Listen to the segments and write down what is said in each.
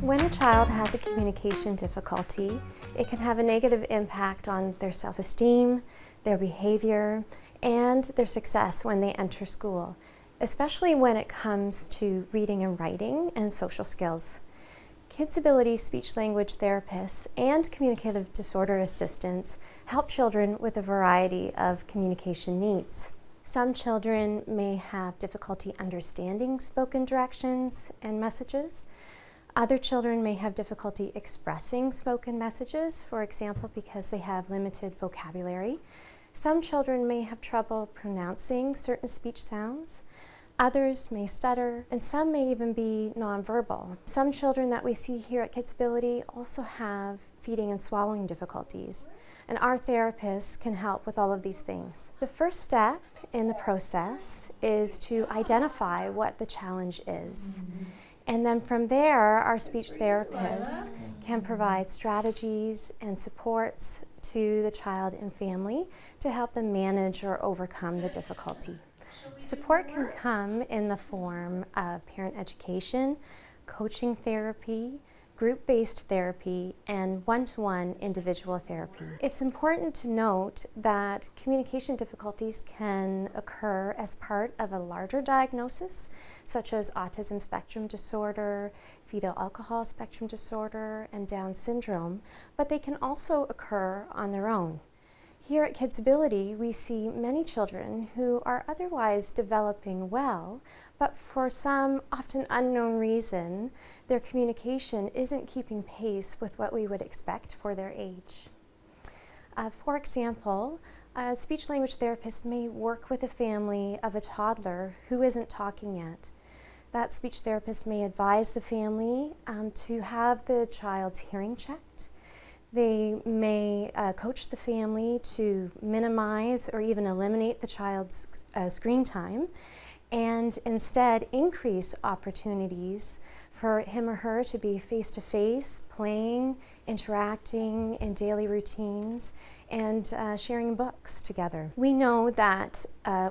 When a child has a communication difficulty, it can have a negative impact on their self-esteem, their behavior, and their success when they enter school, especially when it comes to reading and writing and social skills. KidsAbility speech-language therapists and communicative disorder assistants help children with a variety of communication needs. Some children may have difficulty understanding spoken directions and messages. Other children may have difficulty expressing spoken messages, for example, because they have limited vocabulary. Some children may have trouble pronouncing certain speech sounds. Others may stutter, and some may even be nonverbal. Some children that we see here at KidsAbility also have feeding and swallowing difficulties, and our therapists can help with all of these things. The first step in the process is to identify what the challenge is. And then from there, our speech therapists can provide strategies and supports to the child and family to help them manage or overcome the difficulty. Support can come in the form of parent education, coaching therapy, group-based therapy, and one-to-one individual therapy. It's important to note that communication difficulties can occur as part of a larger diagnosis, such as autism spectrum disorder, fetal alcohol spectrum disorder, and Down syndrome, but they can also occur on their own. Here at KidsAbility, we see many children who are otherwise developing well, but for some often unknown reason, their communication isn't keeping pace with what we would expect for their age. For example, a speech-language therapist may work with a family of a toddler who isn't talking yet. That speech therapist may advise the family to have the child's hearing checked. They may coach the family to minimize or even eliminate the child's screen time, and instead increase opportunities for him or her to be face-to-face, playing, interacting in daily routines, and sharing books together. We know that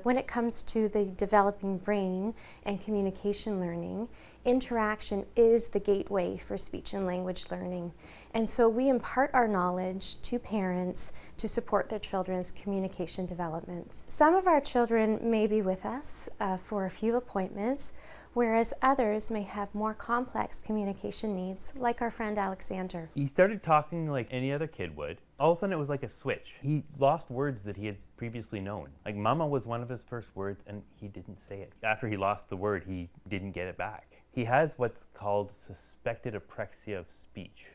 when it comes to the developing brain and communication learning, interaction is the gateway for speech and language learning. And so we impart our knowledge to parents to support their children's communication development. Some of our children may be with us for a few appointments, whereas others may have more complex communication needs, like our friend Alexander. He started talking like any other kid would. All of a sudden it was like a switch. He lost words that he had previously known. Like mama was one of his first words and he didn't say it. After he lost the word, he didn't get it back. He has what's called suspected apraxia of speech.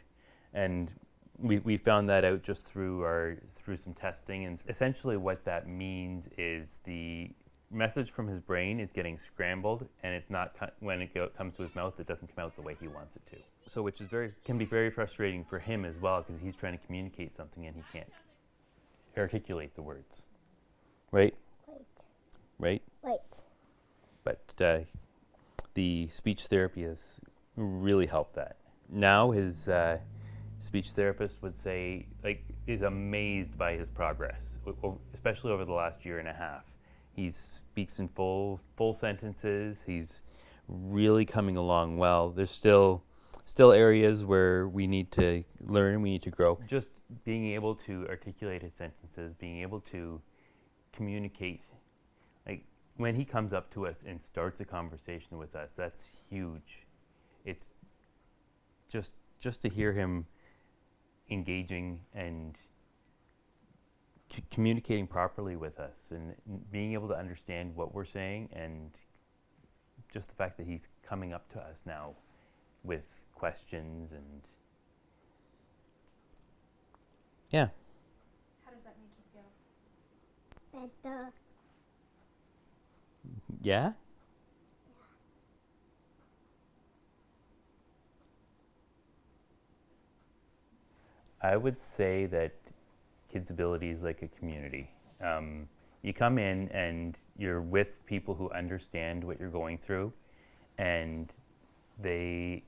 And we found that out just through some testing. And essentially what that means is the message from his brain is getting scrambled, and it's not when it comes to his mouth, it doesn't come out the way he wants it to. So which is can be very frustrating for him as well, because he's trying to communicate something and he can't articulate the words. Right? Right? But the speech therapy has really helped that. Now his speech therapist would say, is amazed by his progress, especially over the last year and a half. He speaks in full sentences. He's really coming along well. There's still areas where we need to learn, we need to grow. Just being able to articulate his sentences, being able to communicate. Like when he comes up to us and starts a conversation with us, that's huge. It's just to hear him engaging and communicating properly with us and being able to understand what we're saying, and just the fact that he's coming up to us now with questions and yeah. How does that make you feel? Better. Yeah? I would say that KidsAbility is like a community. You come in and you're with people who understand what you're going through, and it's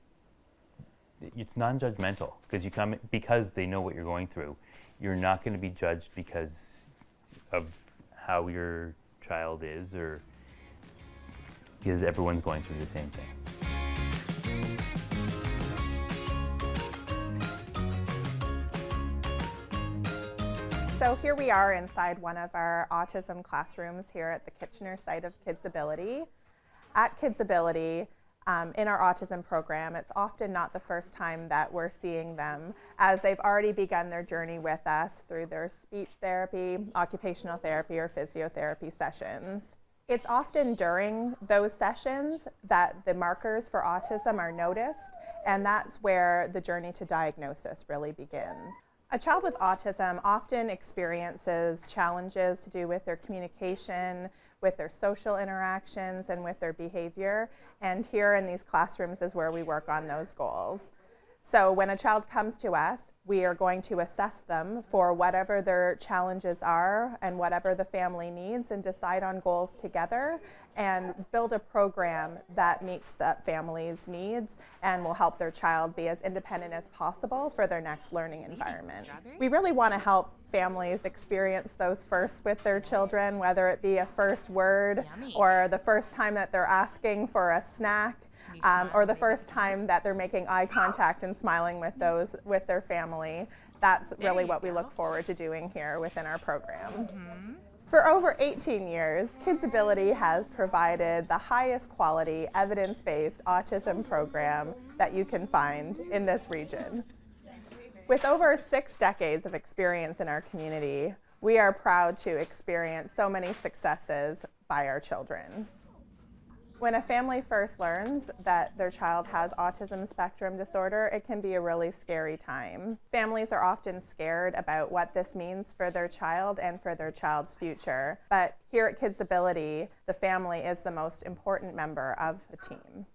non-judgmental because you come because they know what you're going through. You're not going to be judged because of how your child is, or because everyone's going through the same thing. So here we are inside one of our autism classrooms here at the Kitchener site of KidsAbility. At KidsAbility, in our autism program, it's often not the first time that we're seeing them, as they've already begun their journey with us through their speech therapy, occupational therapy, or physiotherapy sessions. It's often during those sessions that the markers for autism are noticed, and that's where the journey to diagnosis really begins. A child with autism often experiences challenges to do with their communication, with their social interactions, and with their behavior. And here in these classrooms is where we work on those goals. So when a child comes to us, we are going to assess them for whatever their challenges are and whatever the family needs, and decide on goals together and build a program that meets that family's needs and will help their child be as independent as possible for their next learning environment. We really want to help families experience those firsts with their children, whether it be a first word or the first time that they're asking for a snack. Or the first time that they're making eye contact and smiling with their family. That's really what we look forward to doing here within our program. For over 18 years, KidsAbility has provided the highest quality, evidence-based autism program that you can find in this region. With over 6 decades of experience in our community, we are proud to experience so many successes by our children. When a family first learns that their child has autism spectrum disorder, it can be a really scary time. Families are often scared about what this means for their child and for their child's future. But here at KidsAbility, the family is the most important member of the team.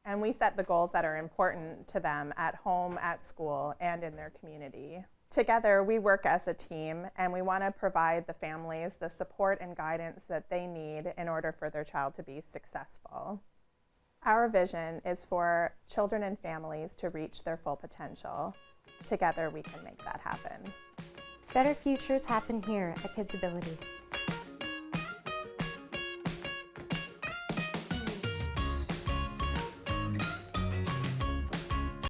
And we set the goals that are important to them at home, at school, and in their community. Together, we work as a team, and we want to provide the families the support and guidance that they need in order for their child to be successful. Our vision is for children and families to reach their full potential. Together, we can make that happen. Better futures happen here at KidsAbility.